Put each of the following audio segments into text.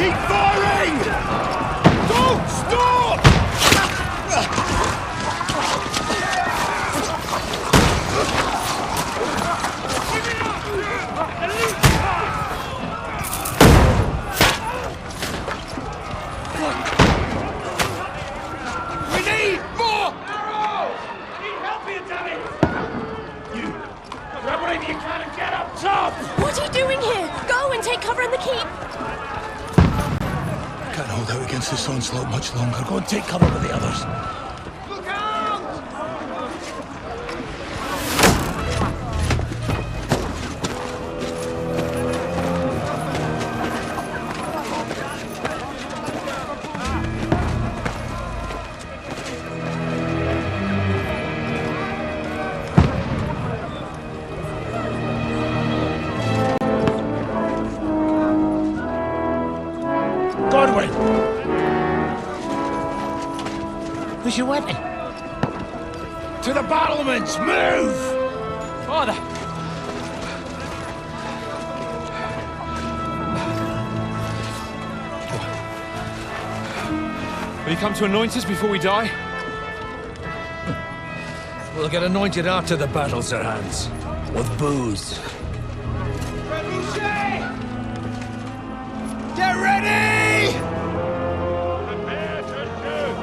Keep firing! Don't stop! We need more arrows! Need help here, damn it! You grab whatever you can and get up top! What are you doing here? Go and take cover in the keep! Can't hold out against this onslaught much longer. Go and take cover with the others. Look out! Where's your weapon? To the battlements! Move! Father! Will you come to anoint us before we die? We'll get anointed after the battles are hands. With booze. Get ready! Prepare to shoot!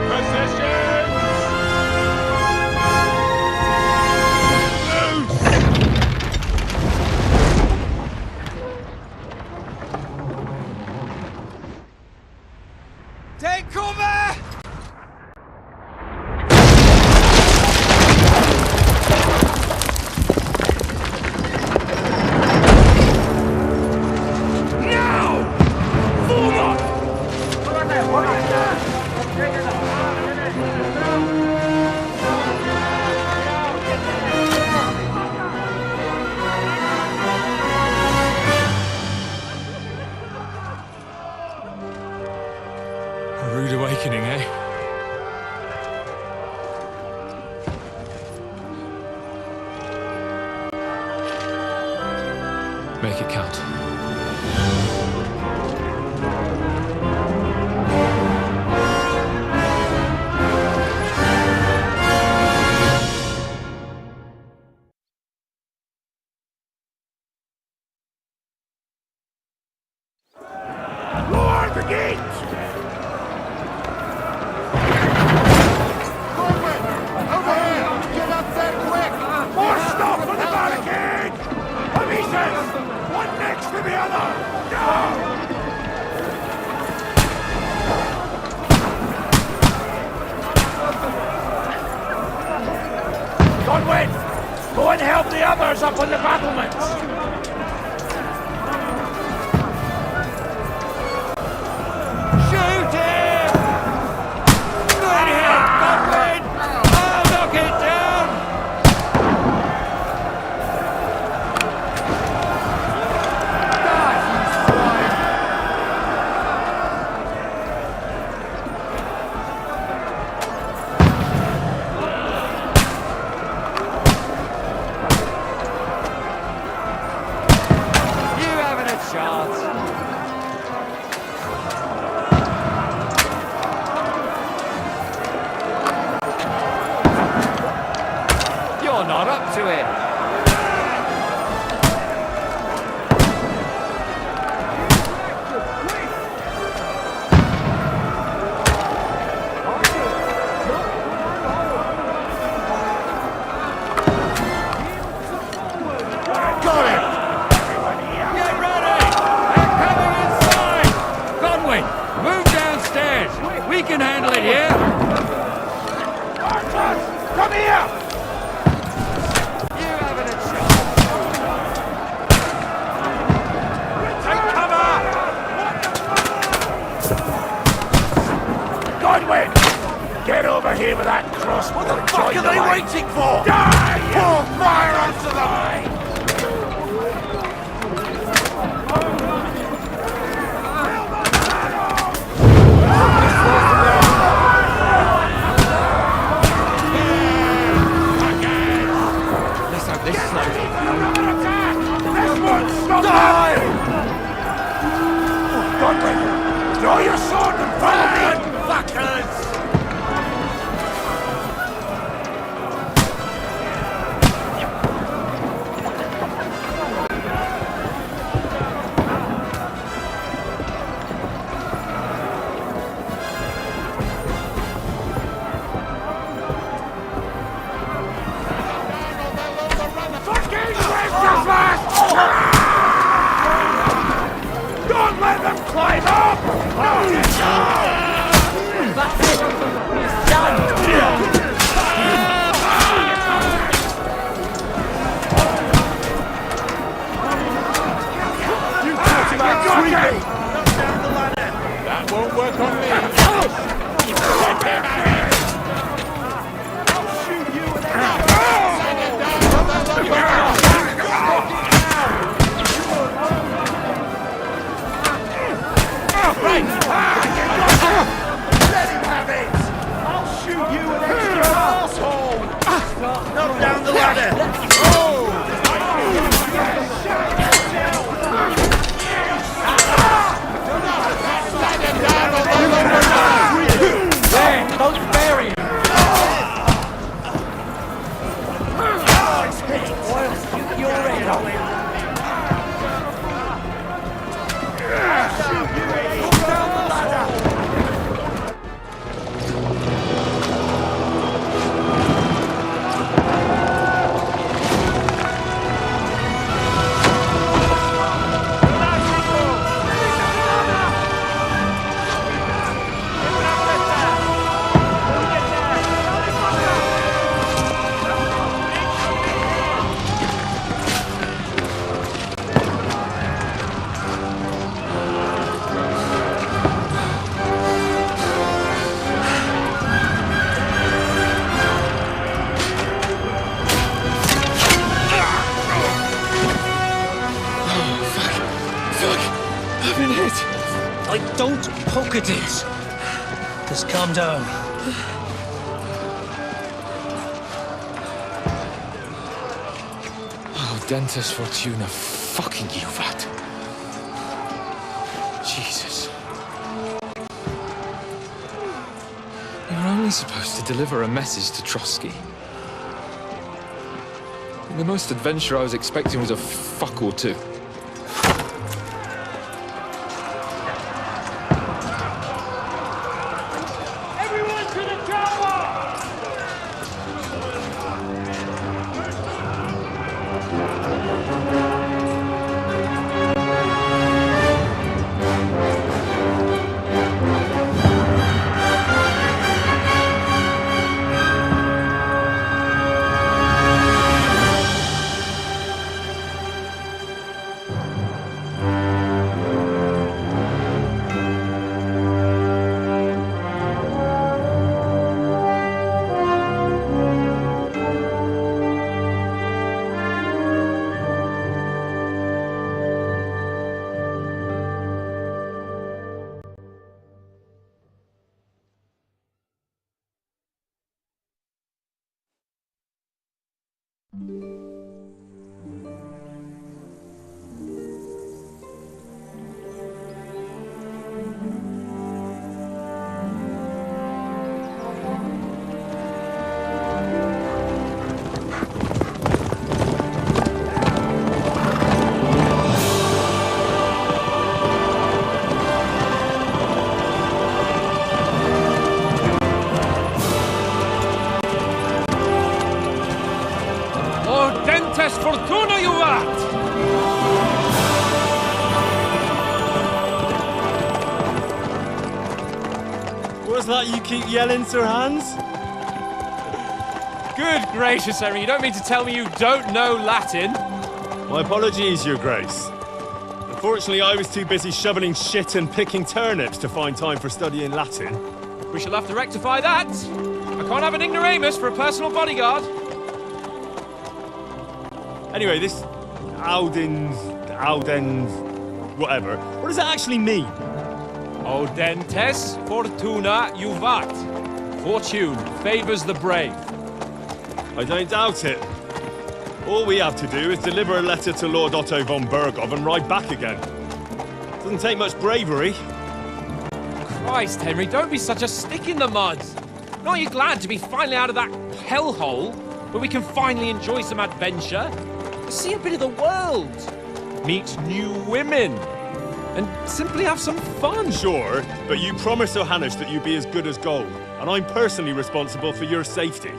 Positions! Take cover! A rude awakening, eh? Make it count. Lower the gate! Get up there quick! More stuff on the barricade! Pieces! One next to the other! Down! Godwin! Go and help the others up on the battlements! Shoot him! Good hit, Godwin! I'll knock it down! You haven't a chance. You're not up to it. Got him! Get ready! They're coming inside! Conway, move downstairs. We can handle it here. Archers! Come here! You haven't a chance. Take cover! Godwin! Get over here with that crossbow. What the fuck are they waiting for? Die! Pour fire onto the line! Let's have this slow. This one! Stop! Die! Don't poke at it. Just calm down. Oh, Dentes Fortuna, fucking you, Vat. Jesus. You were only supposed to deliver a message to Trotsky. And the most adventure I was expecting was a fuck or two. Fortuna, you vat! What's that you keep yelling, Sir Hans? Good gracious, Henry, you don't mean to tell me you don't know Latin? My apologies, Your Grace. Unfortunately, I was too busy shoveling shit and picking turnips to find time for studying Latin. We shall have to rectify that. I can't have an ignoramus for a personal bodyguard. Anyway, this Audens, whatever. What does that actually mean? Audentes Fortuna Juvat. Fortune favors the brave. I don't doubt it. All we have to do is deliver a letter to Lord Otto von Bergov and ride back again. Doesn't take much bravery. Christ, Henry, don't be such a stick in the mud. Aren't you glad to be finally out of that hellhole where we can finally enjoy some adventure? See a bit of the world, meet new women, and simply have some fun. Sure, but you promised Johannes that you'd be as good as gold, and I'm personally responsible for your safety.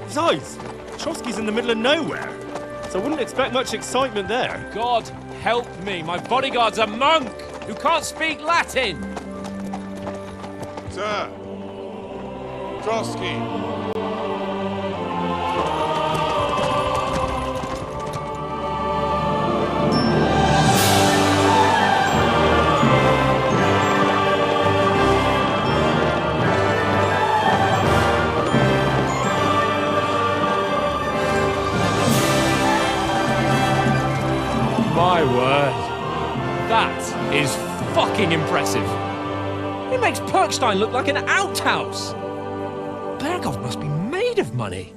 Besides, Trotsky's in the middle of nowhere, so I wouldn't expect much excitement there. God help me, my bodyguard's a monk who can't speak Latin. Sir! Trotsky! My word. That is fucking impressive. It makes Perkstein look like an outhouse. Bergov must be made of money.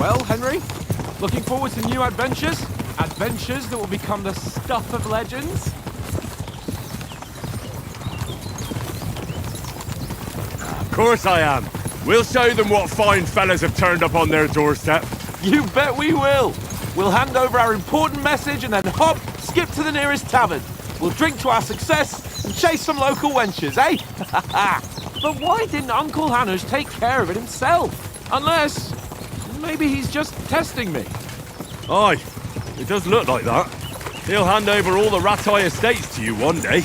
Well, Henry, looking forward to new adventures? Adventures that will become the stuff of legends? Of course I am. We'll show them what fine fellas have turned up on their doorstep. You bet we will. We'll hand over our important message and then hop, skip to the nearest tavern. We'll drink to our success and chase some local wenches, eh? But why didn't Uncle Hanush take care of it himself? Unless, maybe he's just testing me. Aye, it does look like that. He'll hand over all the Ratai estates to you one day.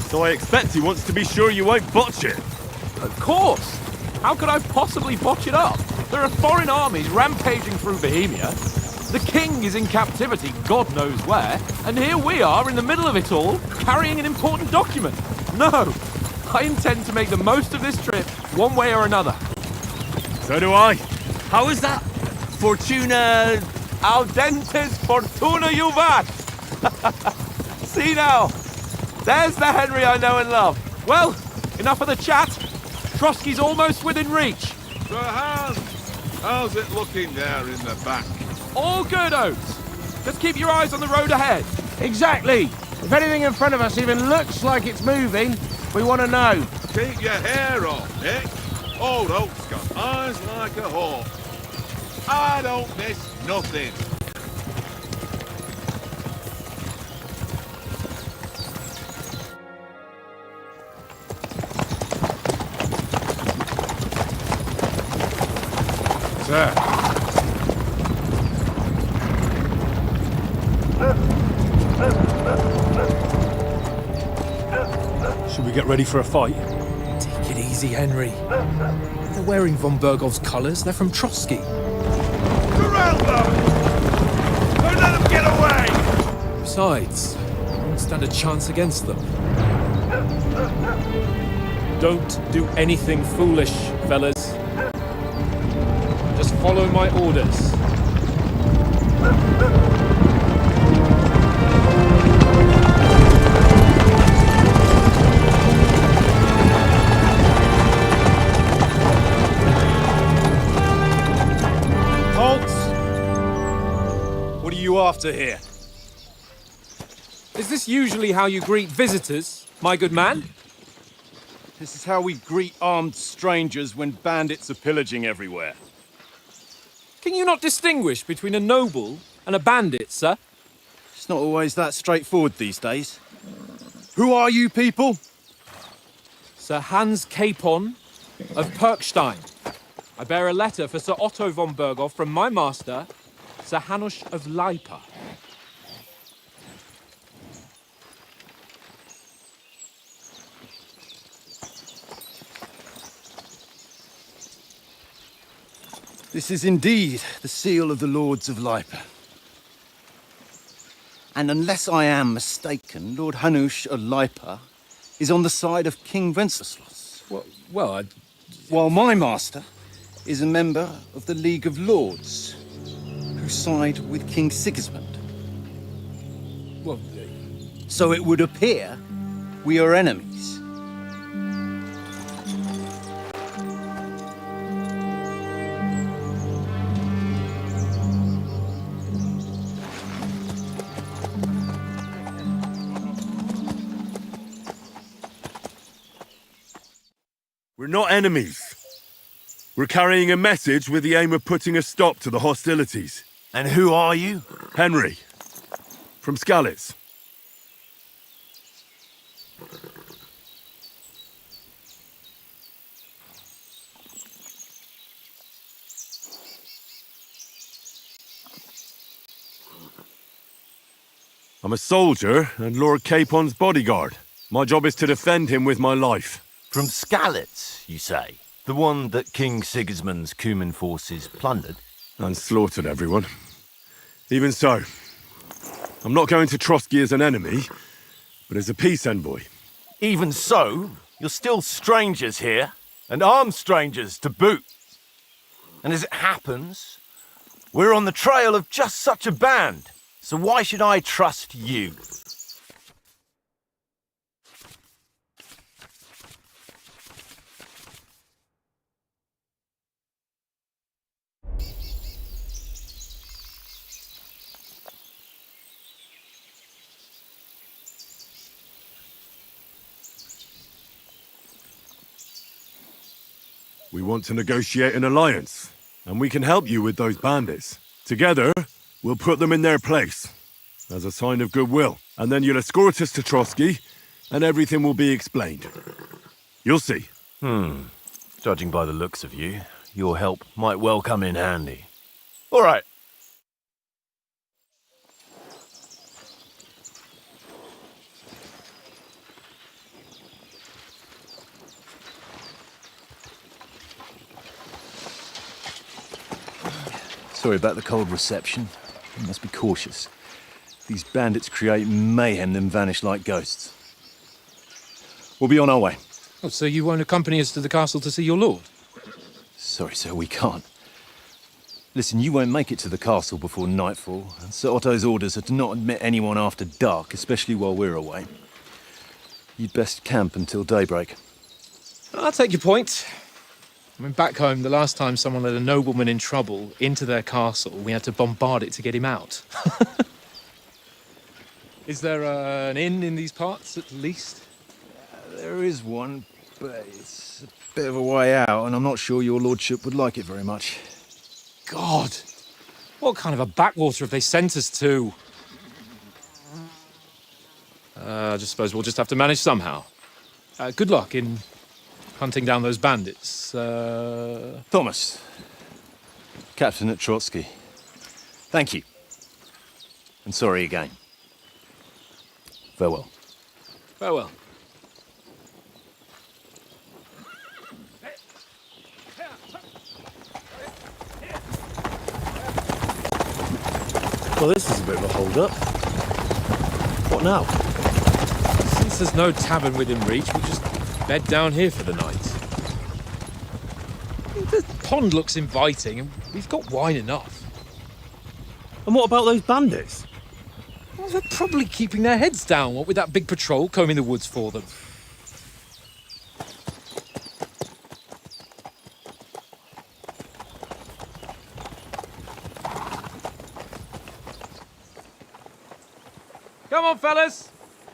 So I expect he wants to be sure you won't botch it. Of course! How could I possibly botch it up? There are foreign armies rampaging through Bohemia. The king is in captivity, God knows where, and here we are in the middle of it all, carrying an important document. No, I intend to make the most of this trip, one way or another. So do I. How is that? Fortuna... Audentes fortuna juvat! See now, there's the Henry I know and love. Well, enough of the chat. Trotsky's almost within reach. So how's it looking there in the back? All good, Oates. Just keep your eyes on the road ahead. Exactly. If anything in front of us even looks like it's moving, we want to know. Keep your hair on, eh? Old Oak's got eyes like a hawk. I don't miss nothing. Sir. Should we get ready for a fight? Take it easy, Henry. They're wearing von Bergov's colours. They're from Trotsky. Surround them! Don't let them get away! Besides, I won't stand a chance against them. Don't do anything foolish, fellas. Just follow my orders. What are you after here? Is this usually how you greet visitors, my good man? This is how we greet armed strangers when bandits are pillaging everywhere. Can you not distinguish between a noble and a bandit, sir? It's not always that straightforward these days. Who are you people? Sir Hans Capon of Perkstein. I bear a letter for Sir Otto von Berghoff from my master, Sir Hanush of Leipa. This is indeed the seal of the Lords of Leipa. And unless I am mistaken, Lord Hanush of Leipa is on the side of King Wenceslas. While my master is a member of the League of Lords, who side with King Sigismund. So it would appear we are enemies. We're not enemies. We're carrying a message with the aim of putting a stop to the hostilities. And who are you? Henry, from Skalitz. I'm a soldier and Lord Capon's bodyguard. My job is to defend him with my life. From Skalitz, you say? The one that King Sigismund's Cuman forces plundered? And slaughtered everyone. Even so, I'm not going to Trotsky as an enemy, but as a peace envoy. Even so, you're still strangers here, and armed strangers to boot. And as it happens, we're on the trail of just such a band, so why should I trust you? We want to negotiate an alliance, and we can help you with those bandits. Together, we'll put them in their place, as a sign of goodwill. And then you'll escort us to Trotsky, and everything will be explained. You'll see. Judging by the looks of you, your help might well come in handy. All right. Sorry about the cold reception. You must be cautious. These bandits create mayhem, then vanish like ghosts. We'll be on our way. Oh, so you won't accompany us to the castle to see your lord? Sorry, sir, we can't. Listen, you won't make it to the castle before nightfall, and Sir Otto's orders are to not admit anyone after dark, especially while we're away. You'd best camp until daybreak. I'll take your point. I mean, back home, the last time someone let a nobleman in trouble into their castle, we had to bombard it to get him out. Is there an inn in these parts, at least? There is one, but it's a bit of a way out, and I'm not sure your lordship would like it very much. God! What kind of a backwater have they sent us to? I just suppose we'll just have to manage somehow. Good luck in hunting down those bandits. Thomas, captain at Trotsky. Thank you. And sorry again. Farewell. Farewell. Well, this is a bit of a hold-up. What now? Since there's no tavern within reach, we'll just bed down here for the night. The pond looks inviting, and we've got wine enough. And what about those bandits? Well, they're probably keeping their heads down, what with that big patrol combing the woods for them. Come on, fellas.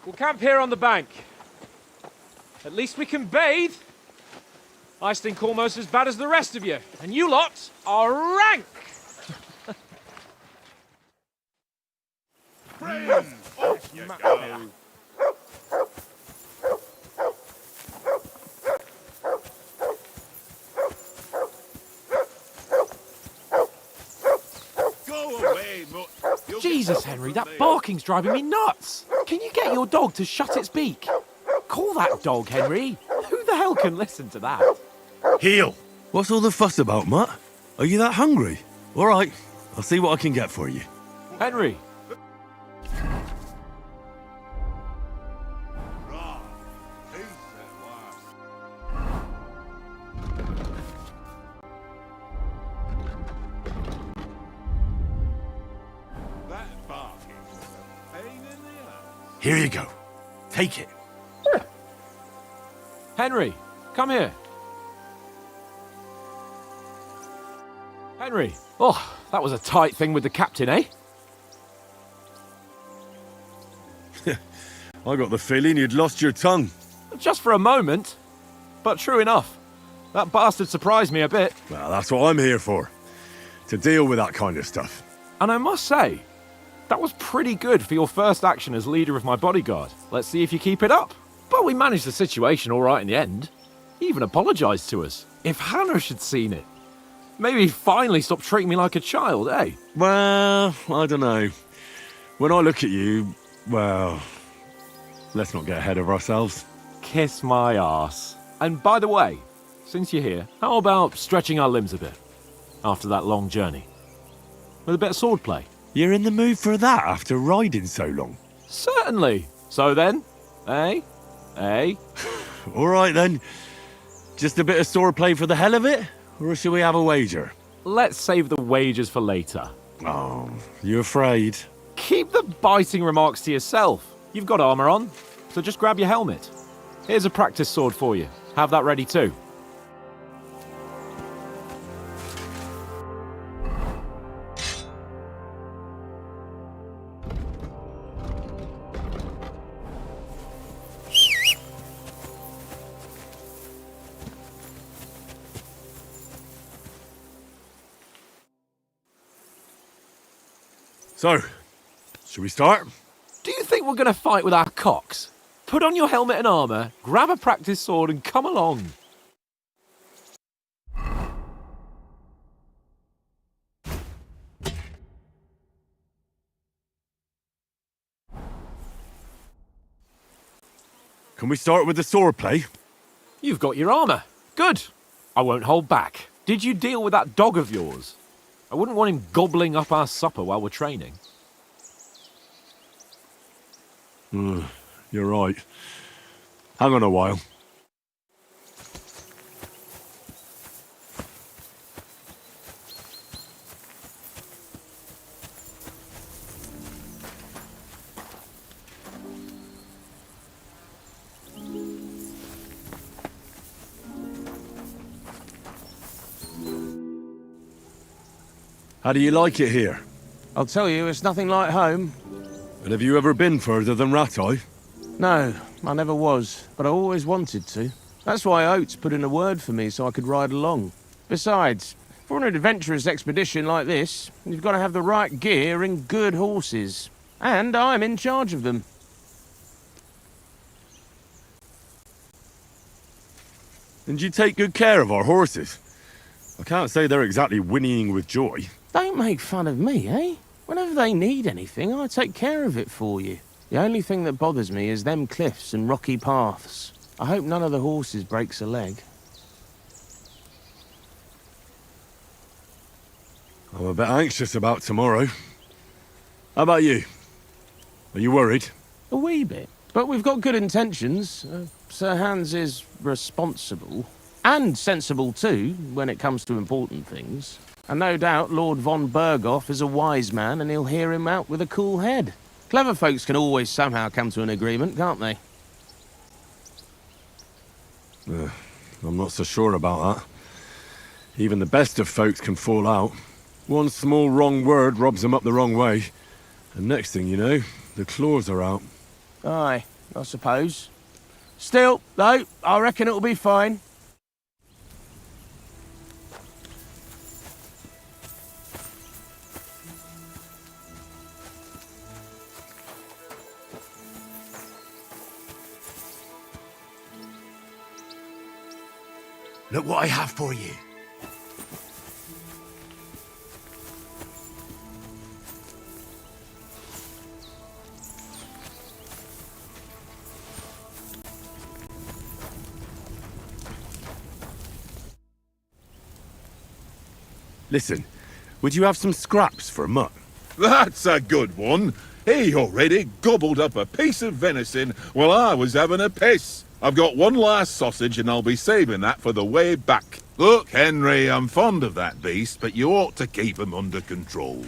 We'll camp here on the bank. At least we can bathe. I stink almost as bad as the rest of you, and you lot are rank. Go away, Mutt. Jesus, Henry, that barking's driving me nuts. Can you get your dog to shut its beak? Call that dog, Henry. Who the hell can listen to that? Heel! What's all the fuss about, Mutt? Are you that hungry? All right, I'll see what I can get for you. Henry. Here you go. Take it. Henry, come here. Henry. Oh, that was a tight thing with the captain, eh? I got the feeling you'd lost your tongue. Just for a moment. But true enough. That bastard surprised me a bit. Well, that's what I'm here for. To deal with that kind of stuff. And I must say, that was pretty good for your first action as leader of my bodyguard. Let's see if you keep it up. But we managed the situation all right in the end. He even apologised to us. If Hanush had seen it, maybe he'd finally stop treating me like a child, eh? Well, I don't know. When I look at you, well, let's not get ahead of ourselves. Kiss my arse. And by the way, since you're here, how about stretching our limbs a bit after that long journey? With a bit of swordplay. You're in the mood for that after riding so long? Certainly. So then, eh? Eh? All right then. Just a bit of swordplay for the hell of it? Or shall we have a wager? Let's save the wagers for later. Oh, you afraid? Keep the biting remarks to yourself. You've got armour on, so just grab your helmet. Here's a practice sword for you. Have that ready too. So, should we start? Do you think we're going to fight with our cocks? Put on your helmet and armour, grab a practice sword and come along. Can we start with the sword play? You've got your armour. Good. I won't hold back. Did you deal with that dog of yours? I wouldn't want him gobbling up our supper while we're training. You're right. Hang on a while. How do you like it here? I'll tell you, it's nothing like home. And have you ever been further than Rattay? No, I never was, but I always wanted to. That's why Oates put in a word for me so I could ride along. Besides, for an adventurous expedition like this, you've got to have the right gear and good horses. And I'm in charge of them. And you take good care of our horses. I can't say they're exactly whinnying with joy. Don't make fun of me, eh? Whenever they need anything, I take care of it for you. The only thing that bothers me is them cliffs and rocky paths. I hope none of the horses breaks a leg. I'm a bit anxious about tomorrow. How about you? Are you worried? A wee bit. But we've got good intentions. Sir Hans is responsible. And sensible too, when it comes to important things. And no doubt Lord von Berghoff is a wise man and he'll hear him out with a cool head. Clever folks can always somehow come to an agreement, can't they? I'm not so sure about that. Even the best of folks can fall out. One small wrong word robs them up the wrong way. And next thing you know, the claws are out. Aye, I suppose. Still, though, I reckon it'll be fine. Look what I have for you. Listen, would you have some scraps for Mutt? That's a good one. He already gobbled up a piece of venison while I was having a piss. I've got one last sausage and I'll be saving that for the way back. Look, Henry, I'm fond of that beast, but you ought to keep him under control.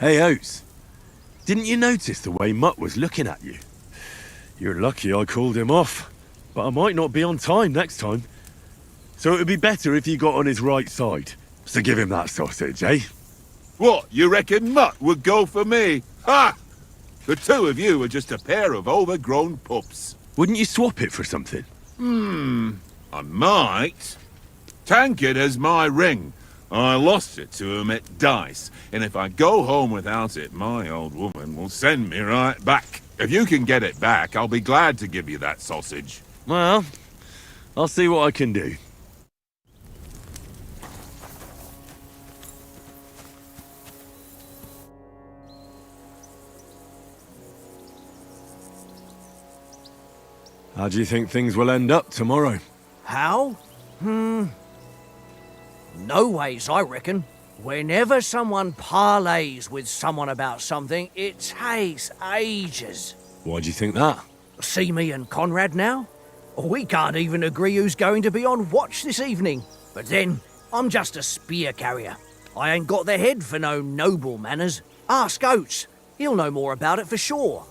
Hey, Oates. Didn't you notice the way Mutt was looking at you? You're lucky I called him off, but I might not be on time next time. So it would be better if you got on his right side. So give him that sausage, eh? What, you reckon Mutt would go for me? Ha! The two of you are just a pair of overgrown pups. Wouldn't you swap it for something? I might. Tankard has my ring. I lost it to him at dice, and if I go home without it, my old woman will send me right back. If you can get it back, I'll be glad to give you that sausage. Well, I'll see what I can do. How do you think things will end up tomorrow? How? No ways, I reckon. Whenever someone parleys with someone about something, it takes ages. Why do you think that? See me and Conrad now? We can't even agree who's going to be on watch this evening. But then, I'm just a spear carrier. I ain't got the head for no noble manners. Ask Oates. He'll know more about it for sure.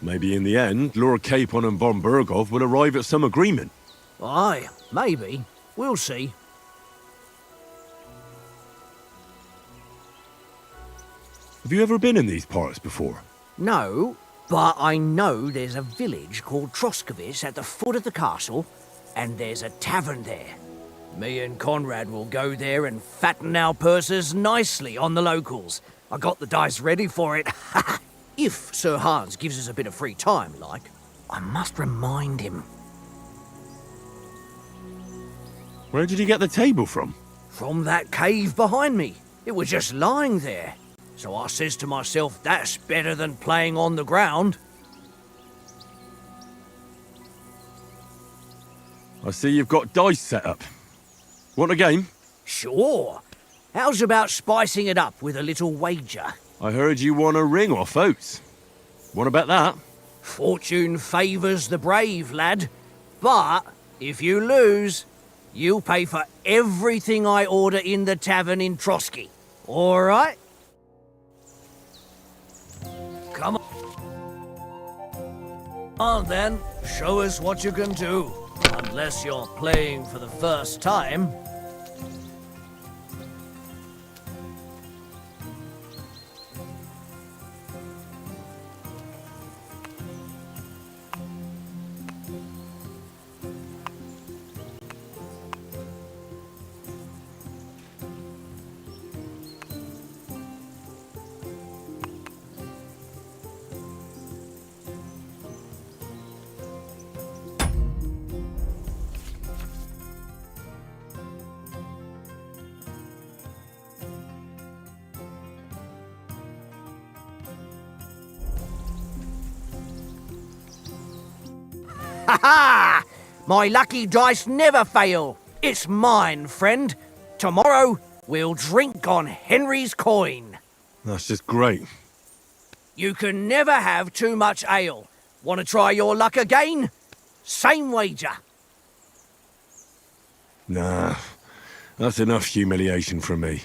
Maybe in the end, Lord Capon and von Berghoff will arrive at some agreement. Aye, maybe. We'll see. Have you ever been in these parts before? No, but I know there's a village called Troskowitz at the foot of the castle, and there's a tavern there. Me and Conrad will go there and fatten our purses nicely on the locals. I got the dice ready for it. If Sir Hans gives us a bit of free time, like. I must remind him. Where did you get the table from? From that cave behind me. It was just lying there. So I says to myself, that's better than playing on the ground. I see you've got dice set up. Want a game? Sure. How's about spicing it up with a little wager? I heard you won a ring off Oates. Want to bet that? Fortune favours the brave, lad. But if you lose, you'll pay for everything I order in the tavern in Trotsky. All right? Come on then, show us what you can do. Unless you're playing for the first time. Ha ha! My lucky dice never fail. It's mine, friend. Tomorrow, we'll drink on Henry's coin. That's just great. You can never have too much ale. Want to try your luck again? Same wager. Nah, that's enough humiliation from me.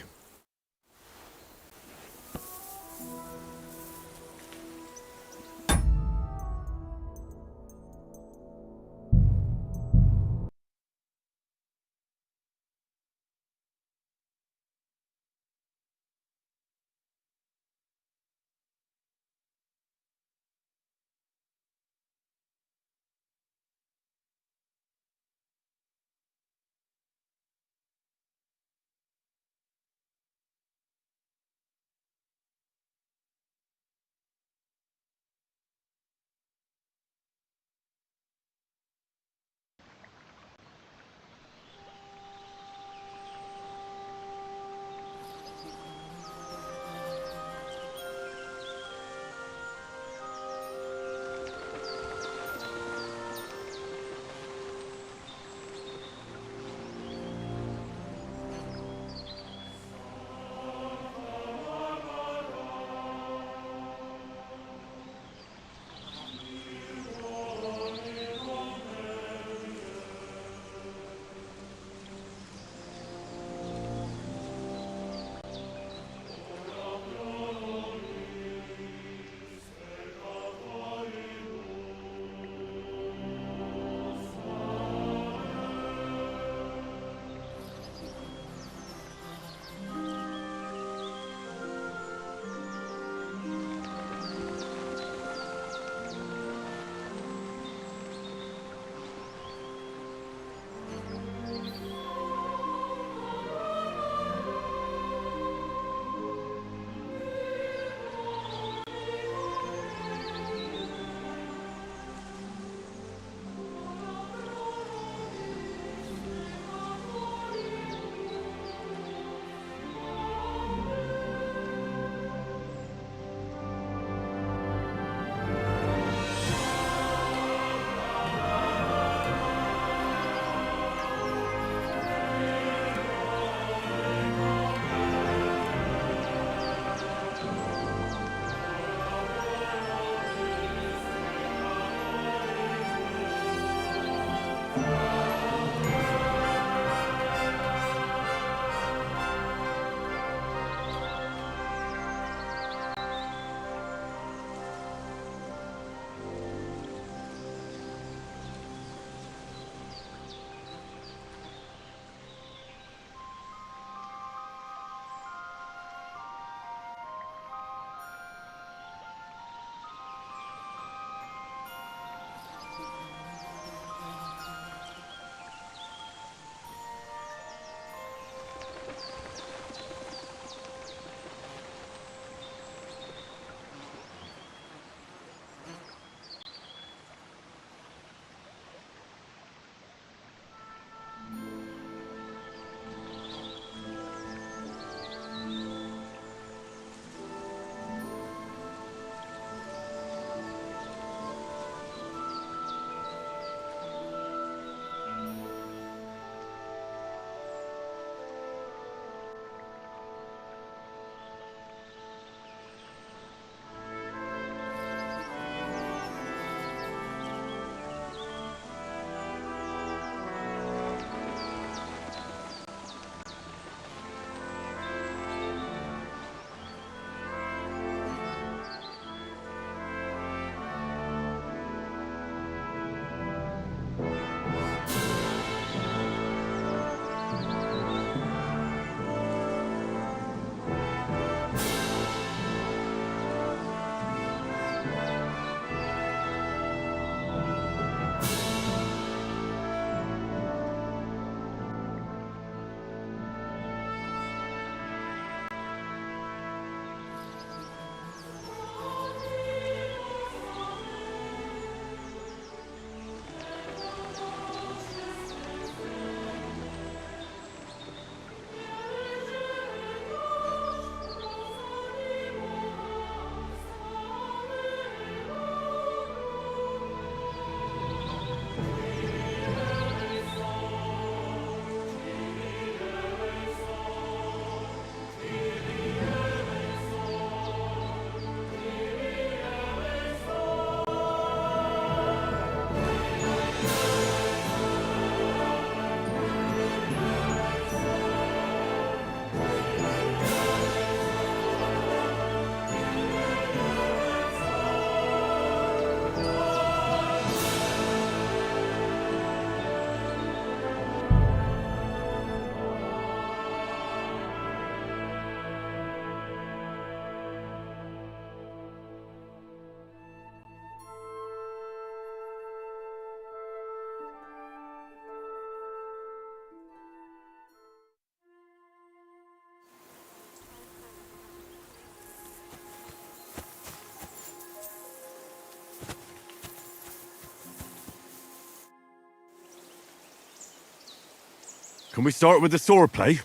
Can we start with the sword play?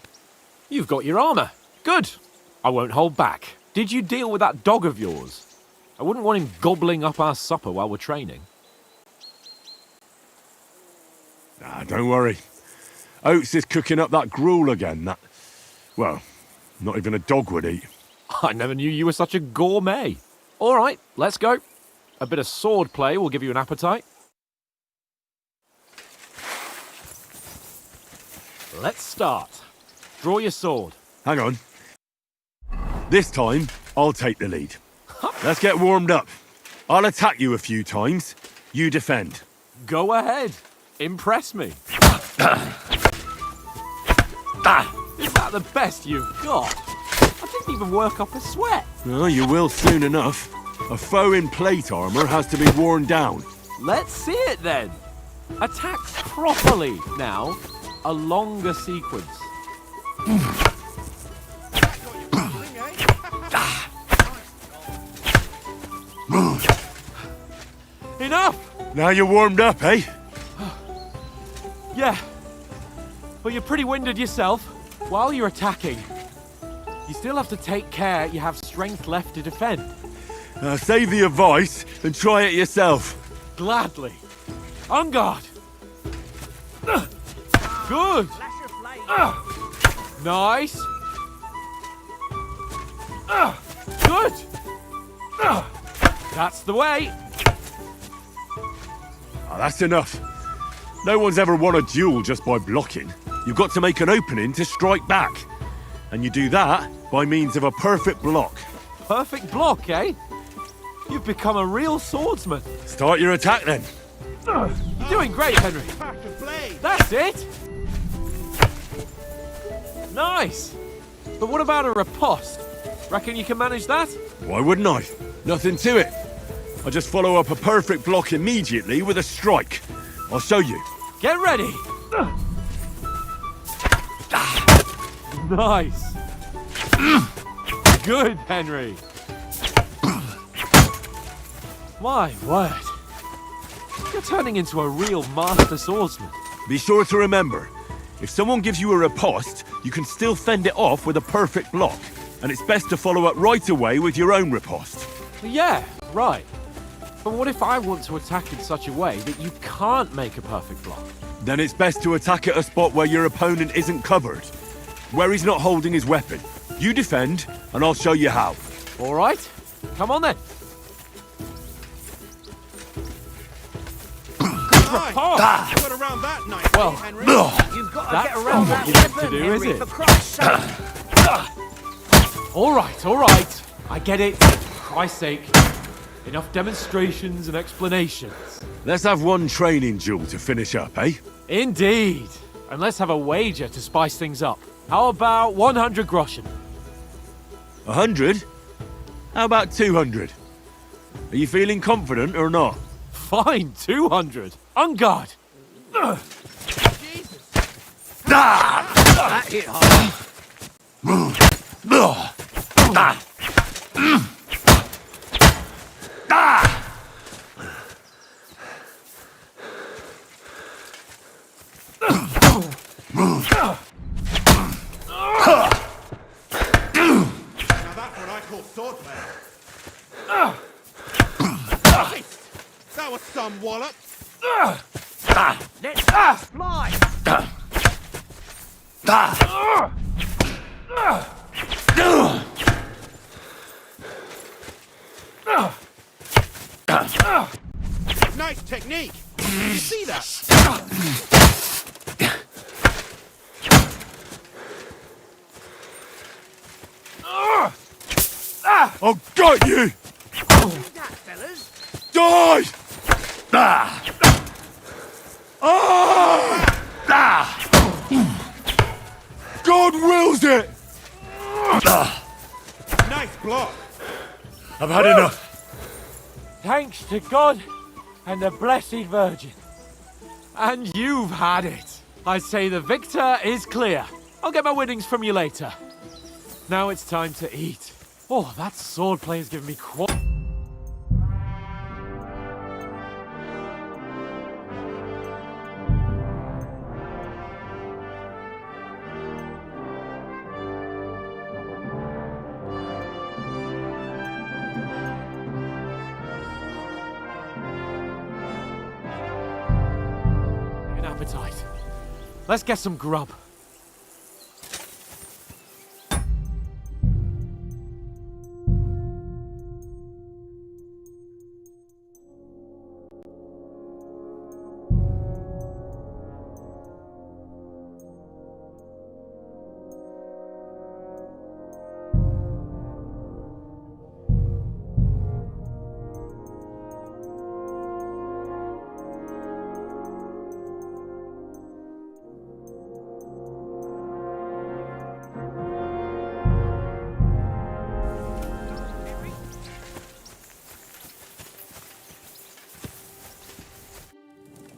You've got your armor. Good. I won't hold back. Did you deal with that dog of yours? I wouldn't want him gobbling up our supper while we're training. Ah, don't worry. Oates is cooking up that gruel again, that... Well, not even a dog would eat. I never knew you were such a gourmet. All right, let's go. A bit of sword play will give you an appetite. Let's start. Draw your sword. Hang on. This time, I'll take the lead. Let's get warmed up. I'll attack you a few times. You defend. Go ahead. Impress me. Is that the best you've got? I didn't even work up a sweat. Oh, you will soon enough. A foe in plate armor has to be worn down. Let's see it then. Attacks properly now. A longer sequence. Enough! Now you're warmed up, eh? Yeah. But you're pretty winded yourself. While you're attacking, you still have to take care you have strength left to defend. Save the advice and try it yourself. Gladly. On guard. Good. Nice. Good. That's the way. That's enough. No one's ever won a duel just by blocking. You've got to make an opening to strike back. And you do that by means of a perfect block. Perfect block, eh? You've become a real swordsman. Start your attack then. You're doing great, Henry. That's it. Nice. But what about a riposte? Reckon you can manage that? Why wouldn't I? Nothing to it. I just follow up a perfect block immediately with a strike. I'll show you. Get ready. Nice. Good, Henry. My word. You're turning into a real master swordsman. Be sure to remember, if someone gives you a riposte, you can still fend it off with a perfect block. And it's best to follow up right away with your own riposte. Yeah, right. But what if I want to attack in such a way that you can't make a perfect block? Then it's best to attack at a spot where your opponent isn't covered. Where he's not holding his weapon. You defend, and I'll show you how. All right. Come on then. Got around that night, well, Henry. You've got to that's get around not that what you meant weapon, to do, Henry, is it? for Christ's sake. All right. I get it. For Christ's sake. Enough demonstrations and explanations. Let's have one training duel to finish up, eh? Indeed. And let's have a wager to spice things up. How about 100 groschen? 100? How about 200? Are you feeling confident or not? Fine, 200. On guard. Jesus. That hit hard. Now that's what I call swordplay. That was some wallop. Let's fly. Nice technique. Did you see that? I've got you! That, fellas. Die! God wills it! Nice block. I've had enough. Thanks to God and the Blessed Virgin. And you've had it. I say the victor is clear. I'll get my winnings from you later. Now it's time to eat. Oh, that swordplay has given me quite... Let's get some grub.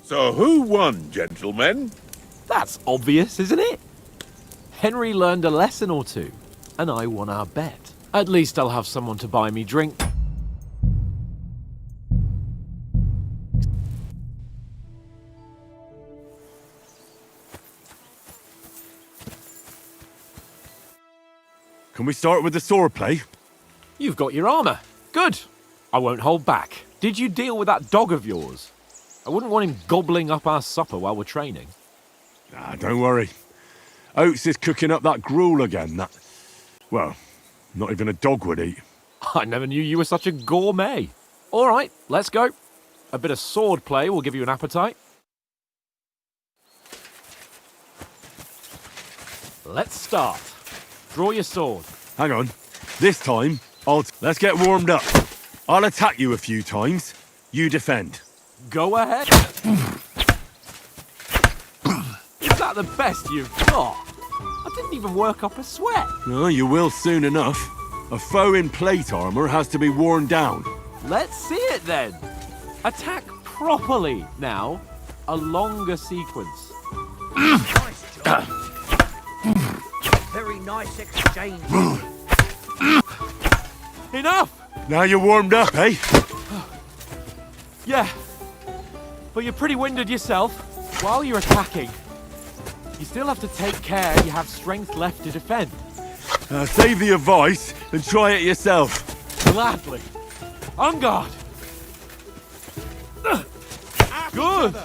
So who won, gentlemen? That's obvious, isn't it? Henry learned a lesson or two, and I won our bet. At least I'll have someone to buy me drink. Can we start with the sword play? You've got your armor. Good. I won't hold back. Did you deal with that dog of yours? I wouldn't want him gobbling up our supper while we're training. Ah, don't worry. Oates is cooking up that gruel again that... Well, not even a dog would eat. I never knew you were such a gourmet. All right, let's go. A bit of sword play will give you an appetite. Let's start. Draw your sword. Hang on. This time, let's get warmed up. I'll attack you a few times. You defend. Go ahead. Is that the best you've got? I didn't even work up a sweat. Oh, you will soon enough. A foe in plate armor has to be worn down. Let's see it then. Attack properly now. A longer sequence. Nice job. Very nice exchange. Enough! Now you're warmed up, eh? Yeah. But you're pretty winded yourself. While you're attacking, you still have to take care you have strength left to defend. Save the advice and try it yourself. Gladly. On guard. Good.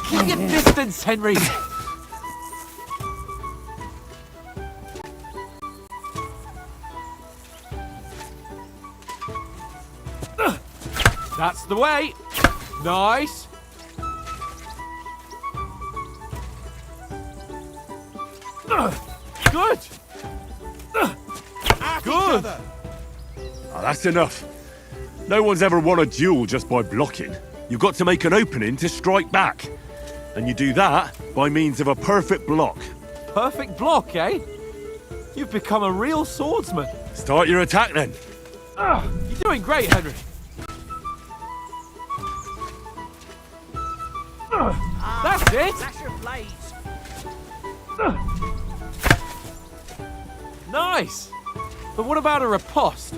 Keep your distance, Henry. That's the way. Nice. Good. Good. Oh, that's enough. No one's ever won a duel just by blocking. You've got to make an opening to strike back. And you do that by means of a perfect block. Perfect block, eh? You've become a real swordsman. Start your attack then. You're doing great, Henry. That's it. That's your blades. Nice. But what about a riposte?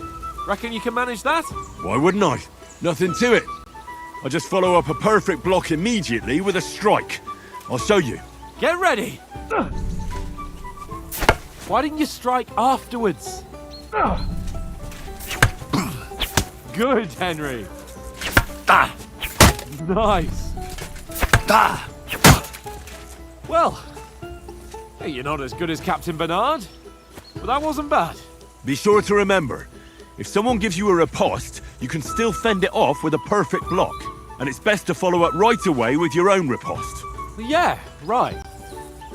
Reckon you can manage that? Why wouldn't I? Nothing to it. I just follow up a perfect block immediately with a strike. I'll show you. Get ready. Why didn't you strike afterwards? Good, Henry. Nice. Well, hey, you're not as good as Captain Bernard, but that wasn't bad. Be sure to remember, if someone gives you a riposte, you can still fend it off with a perfect block. And it's best to follow up right away with your own riposte. Yeah, right.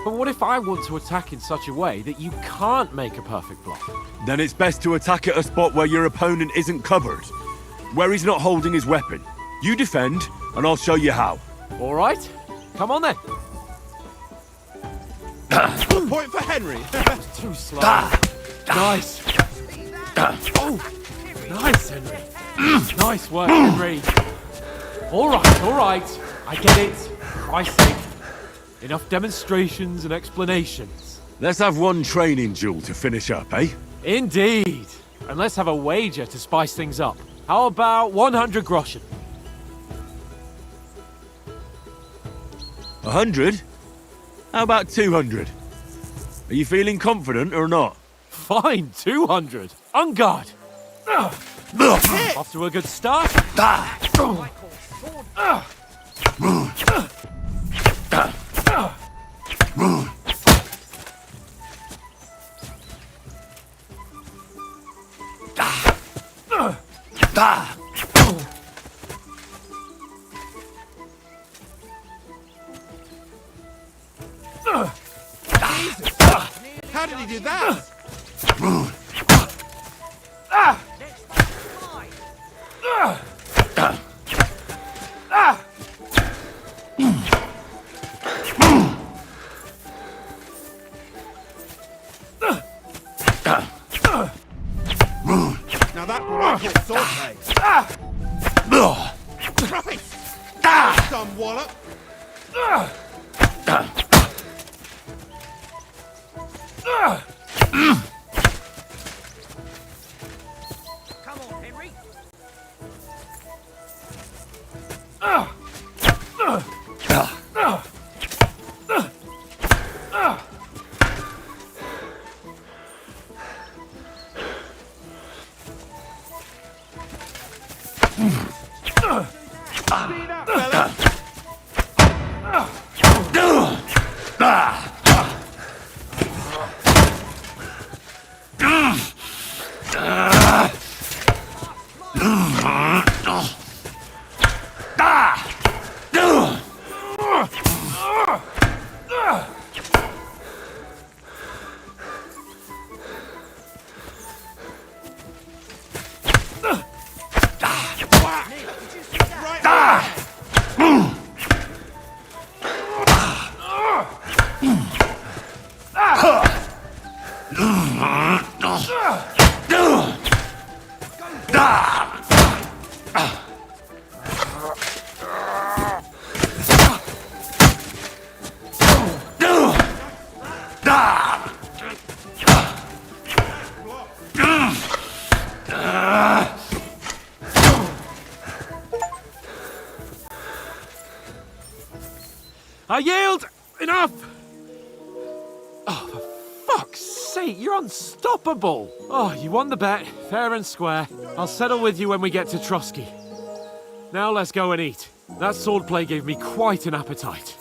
But what if I want to attack in such a way that you can't make a perfect block? Then it's best to attack at a spot where your opponent isn't covered, where he's not holding his weapon. You defend, and I'll show you how. All right, come on then. Point for Henry. Too slow. Nice. Oh, nice, Henry. Nice work, Henry. All right. I get it. I see. Enough demonstrations and explanations. Let's have one training duel to finish up, eh? Indeed. And let's have a wager to spice things up. How about 100 groschen? 100? How about 200? Are you feeling confident or not? Fine, 200. On guard. Off to a good start. How did he do that? Now that's what I call swordplay. Christ! Dumb wallop. Come on, Henry. Speed up, fella. I yield! Enough! Oh, for fuck's sake, you're unstoppable! Oh, you won the bet, fair and square. I'll settle with you when we get to Trotsky. Now let's go and eat. That swordplay gave me quite an appetite.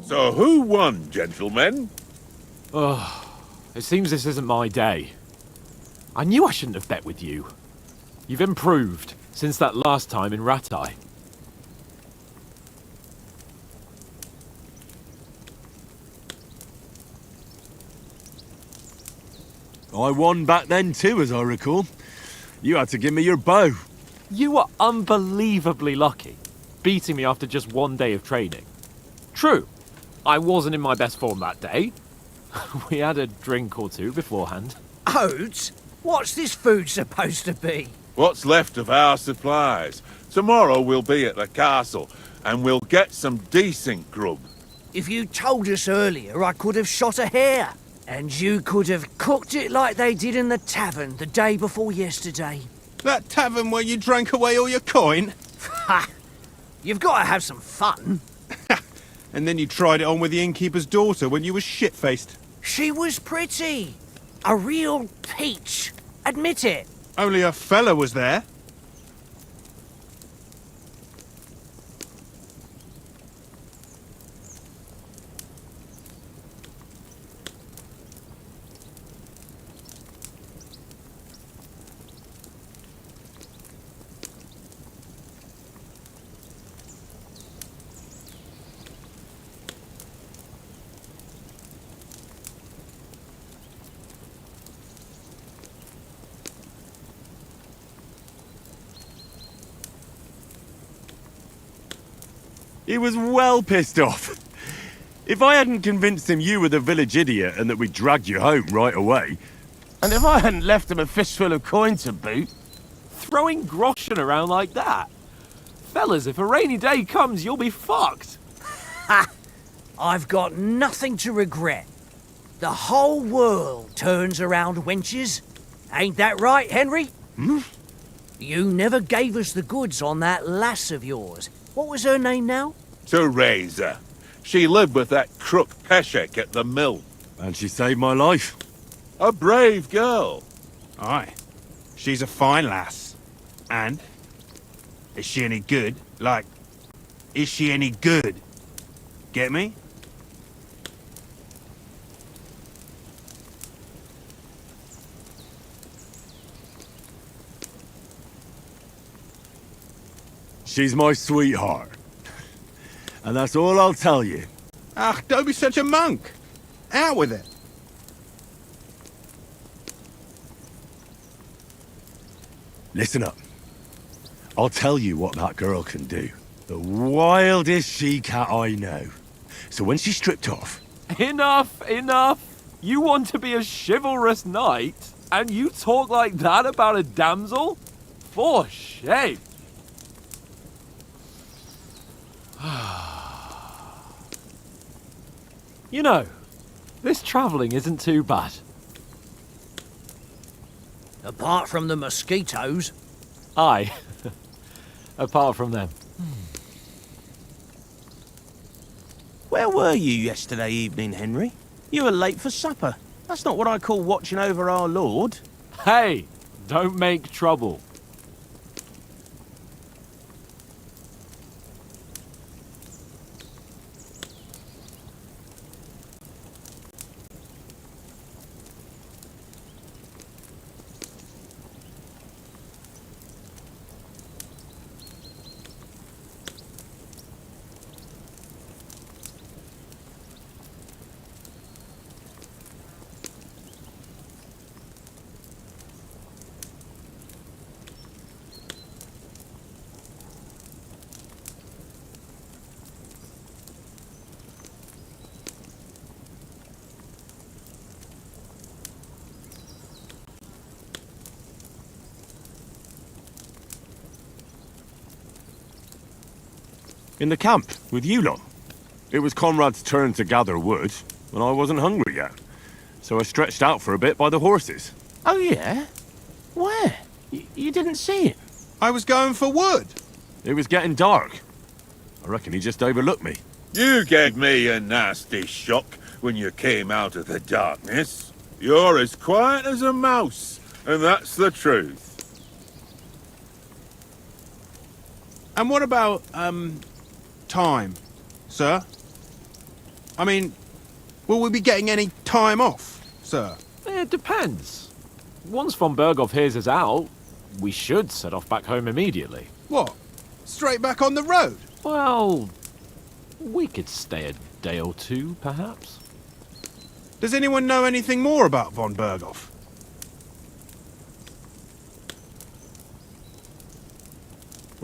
So who won, gentlemen? Oh, it seems this isn't my day. I knew I shouldn't have bet with you. You've improved since that last time in Ratai. I won back then too, as I recall. You had to give me your bow. You were unbelievably lucky, beating me after just one day of training. True, I wasn't in my best form that day. We had a drink or two beforehand. Oates? What's this food supposed to be? What's left of our supplies. Tomorrow we'll be at the castle, and we'll get some decent grub. If you told us earlier, I could have shot a hare. And you could have cooked it like they did in the tavern the day before yesterday. That tavern where you drank away all your coin? Ha! You've got to have some fun. And then you tried it on with the innkeeper's daughter when you were shit-faced. She was pretty. A real peach. Admit it. Only a fella was there. He was well pissed off. If I hadn't convinced him you were the village idiot and that we dragged you home right away... And if I hadn't left him a fistful of coin to boot... Throwing groschen around like that? Fellas, if a rainy day comes, you'll be fucked. Ha! I've got nothing to regret. The whole world turns around wenches. Ain't that right, Henry? Hmm? You never gave us the goods on that lass of yours. What was her name now? Teresa. She lived with that crook Peshek at the mill. And she saved my life. A brave girl. Aye. She's a fine lass. And? Is she any good? Like, is she any good? Get me? She's my sweetheart. And that's all I'll tell you. Ach, don't be such a monk. Out with it. Listen up. I'll tell you what that girl can do. The wildest she-cat I know. So when she's stripped off... Enough, enough! You want to be a chivalrous knight, and you talk like that about a damsel? For shame! You know, this travelling isn't too bad. Apart from the mosquitoes. Aye. Apart from them. Where were you yesterday evening, Henry? You were late for supper. That's not what I call watching over our Lord. Hey, don't make trouble. In the camp, with you lot. It was Conrad's turn to gather wood, and I wasn't hungry yet. So I stretched out for a bit by the horses. Oh, yeah? Where? You didn't see him? I was going for wood. It was getting dark. I reckon he just overlooked me. You gave me a nasty shock when you came out of the darkness. You're as quiet as a mouse, and that's the truth. And what about, time, sir? I mean, will we be getting any time off, sir? It depends. Once von Berghoff hears us out, we should set off back home immediately. What? Straight back on the road? Well, we could stay a day or two, perhaps. Does anyone know anything more about von Berghoff?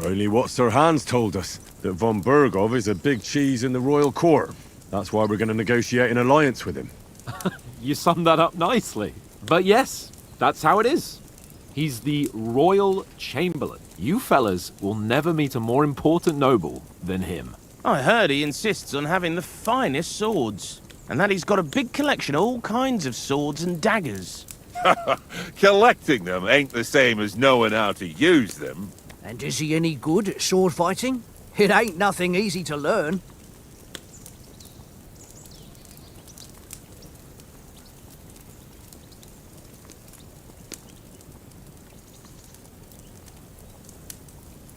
Only what Sir Hans told us, that von Berghoff is a big cheese in the royal court. That's why we're going to negotiate an alliance with him. You summed that up nicely. But yes, that's how it is. He's the royal chamberlain. You fellas will never meet a more important noble than him. I heard he insists on having the finest swords, and that he's got a big collection of all kinds of swords and daggers. Collecting them ain't the same as knowing how to use them. And is he any good at sword fighting? It ain't nothing easy to learn.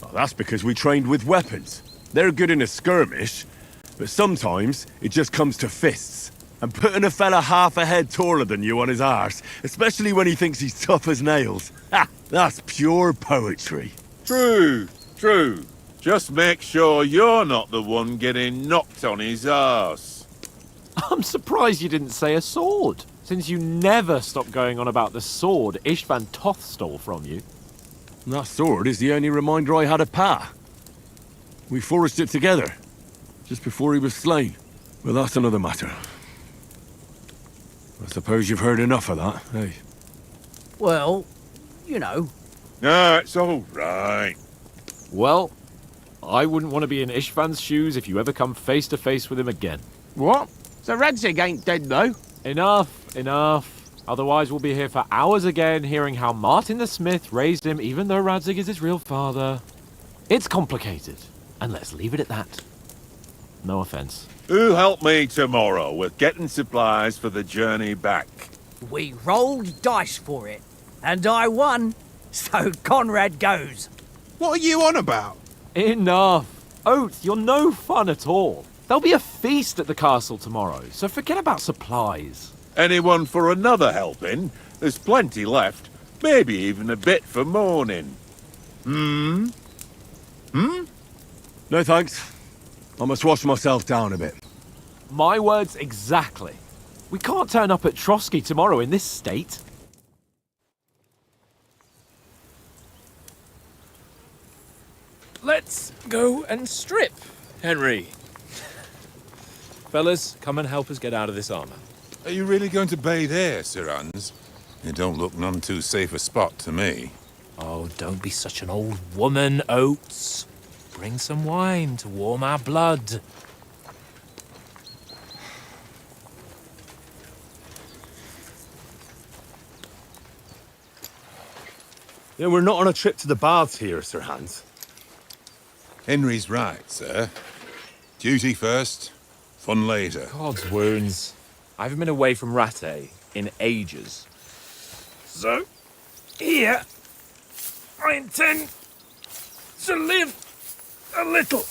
Oh, that's because we trained with weapons. They're good in a skirmish, but sometimes it just comes to fists. And putting a fella half a head taller than you on his arse, especially when he thinks he's tough as nails. Ha! That's pure poetry. True, true. Just make sure you're not the one getting knocked on his arse. I'm surprised you didn't say a sword, since you never stop going on about the sword Ishvan Toth stole from you. That sword is the only reminder I had of Pa. We forged it together, just before he was slain. But that's another matter. I suppose you've heard enough of that, eh? Well, you know. No, it's all right. Well, I wouldn't want to be in Ishvan's shoes if you ever come face to face with him again. What? So Radzig ain't dead, though? Enough, enough. Otherwise we'll be here for hours again, hearing how Martin the Smith raised him even though Radzig is his real father. It's complicated, and let's leave it at that. No offense. Who'll help me tomorrow with getting supplies for the journey back? We rolled dice for it, and I won. So Conrad goes. What are you on about? Enough. Oates, you're no fun at all. There'll be a feast at the castle tomorrow, so forget about supplies. Anyone for another helping? There's plenty left. Maybe even a bit for morning. No thanks. I must wash myself down a bit. My words exactly. We can't turn up at Trotsky tomorrow in this state. Let's go and strip, Henry. Fellas, come and help us get out of this armor. Are you really going to bathe here, Sir Hans? It don't look none too safe a spot to me. Oh, don't be such an old woman, Oates. Bring some wine to warm our blood. Yeah, we're not on a trip to the baths here, Sir Hans. Henry's right, sir. Duty first, fun later. God's wounds. I haven't been away from Rattay in ages. So, here, I intend to live a little.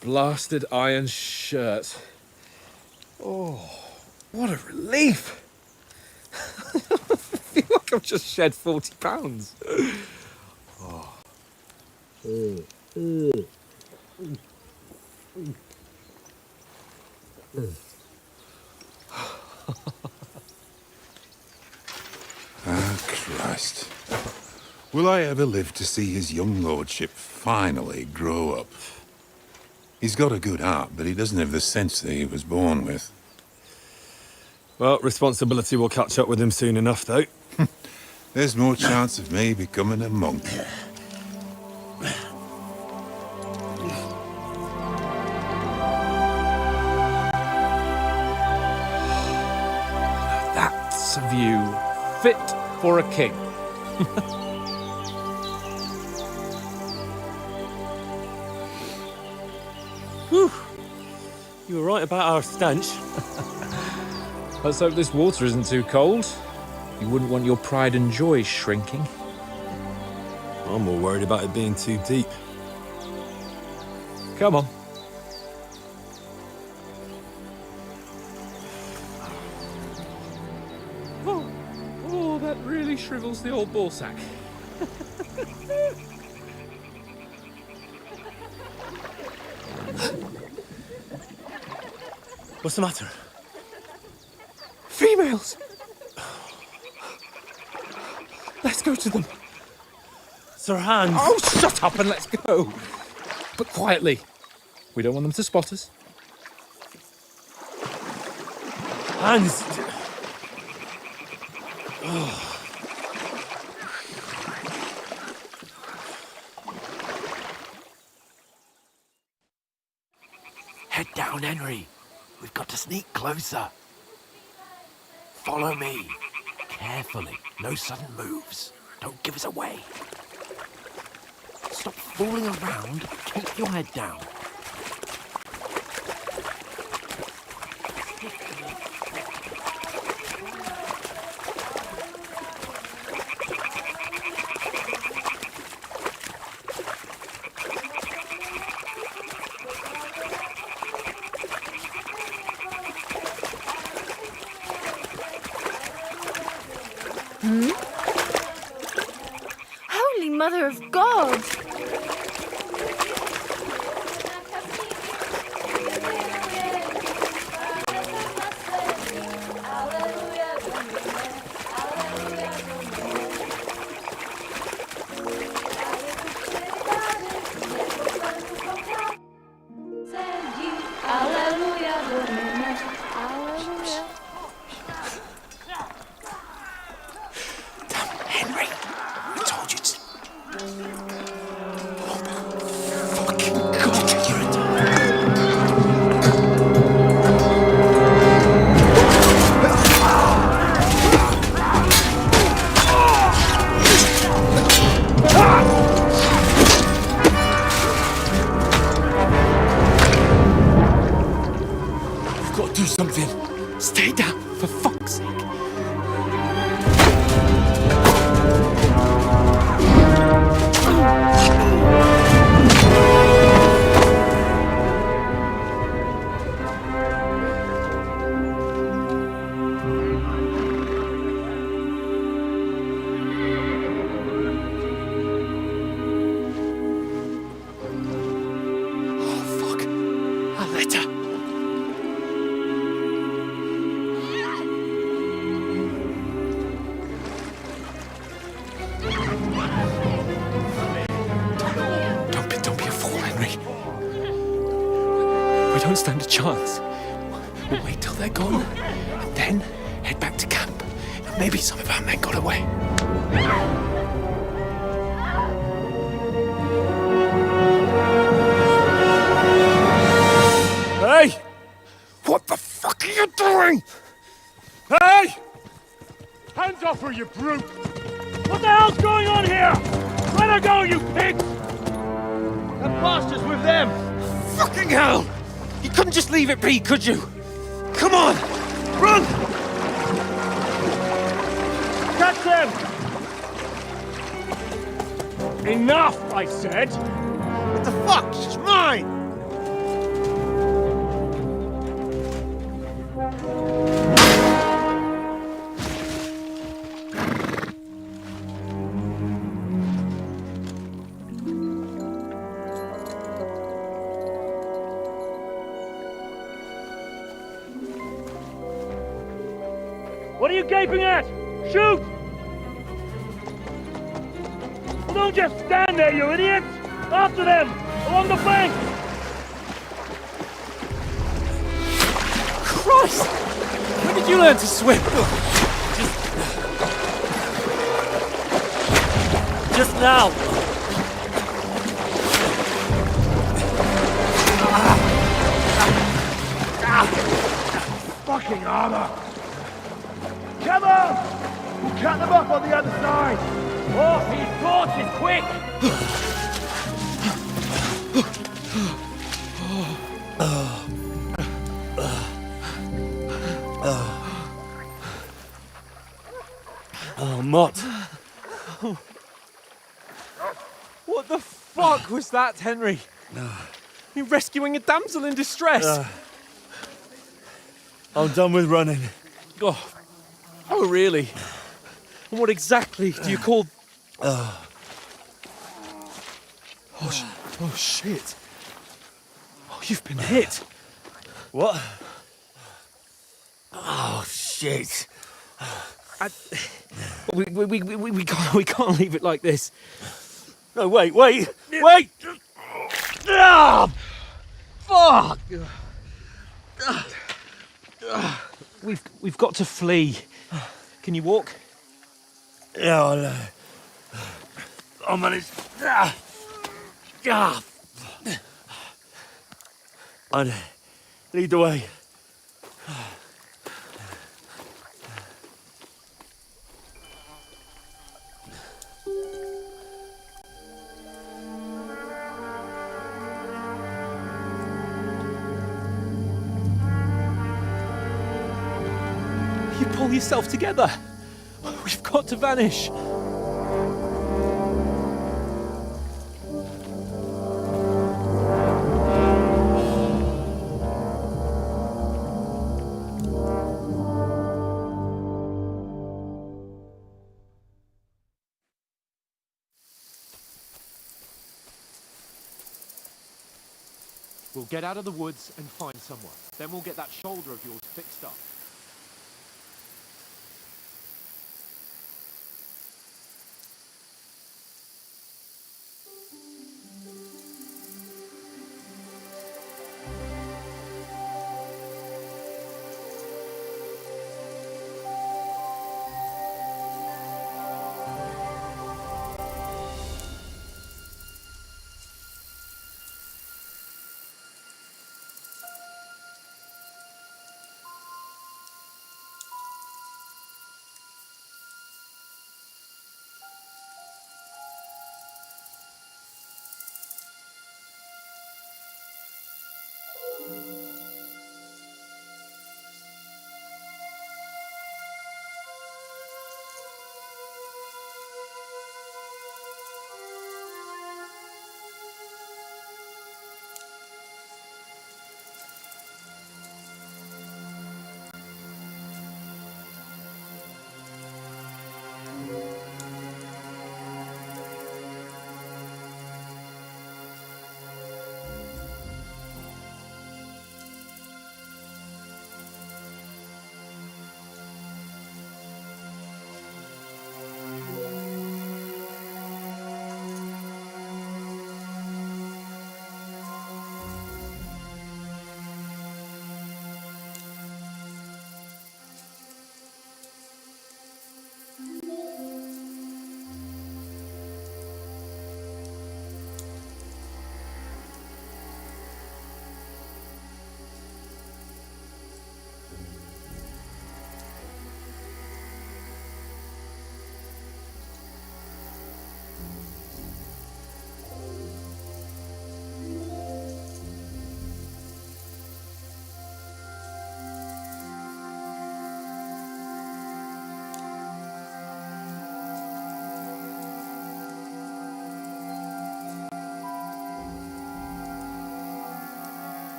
Blasted iron shirt. Oh, what a relief. I feel like I've just shed 40 pounds. Ah, Christ. Will I ever live to see his young lordship finally grow up? He's got a good heart, but he doesn't have the sense that he was born with. Well, responsibility will catch up with him soon enough, though. There's more chance of me becoming a monk. That's a view fit for a king. Whew. You were right about our stench. Let's hope this water isn't too cold. You wouldn't want your pride and joy shrinking. I'm more worried about it being too deep. Come on. Oh, that really shrivels the old ball sack. What's the matter? Females! Let's go to them. Sir Hans! Oh, shut up and let's go. But quietly. We don't want them to spot us. Hans! Head down, Henry. We've got to sneak closer. Follow me. Carefully. No sudden moves. Don't give us away. Stop fooling around. Keep your head down. Holy Mother of God! stand a chance. We'll wait till they're gone, and then head back to camp. And maybe some of our men got away. Hey! What the fuck are you doing? Hey! Hands off her, you brute! What the hell's going on here? Let her go, you pigs! That bastard's with them! Fucking hell! You couldn't just leave it be, could you? Come on! Run! Catch them! Enough, I said! What the fuck? She's mine! What are you gaping at? Shoot! Well, don't just stand there, you idiots! After them! Along the bank! Christ! When did you learn to swim? Just now! Fucking armor! Come on! We'll cut them off on the other side! Oh, these torches, quick! Oh, Mott. What the fuck was that, Henry? You rescuing a damsel in distress? I'm done with running. Oh, really? And what exactly do you call... Oh, shit. Oh, you've been hit. What? Oh, shit. We can't leave it like this. No, wait! Ah! Fuck! We've got to flee. Can you walk? Yeah, I know. I'll manage. I'd lead the way. You pull yourself together. We've got to vanish. We'll get out of the woods and find someone. Then we'll get that shoulder of yours fixed up.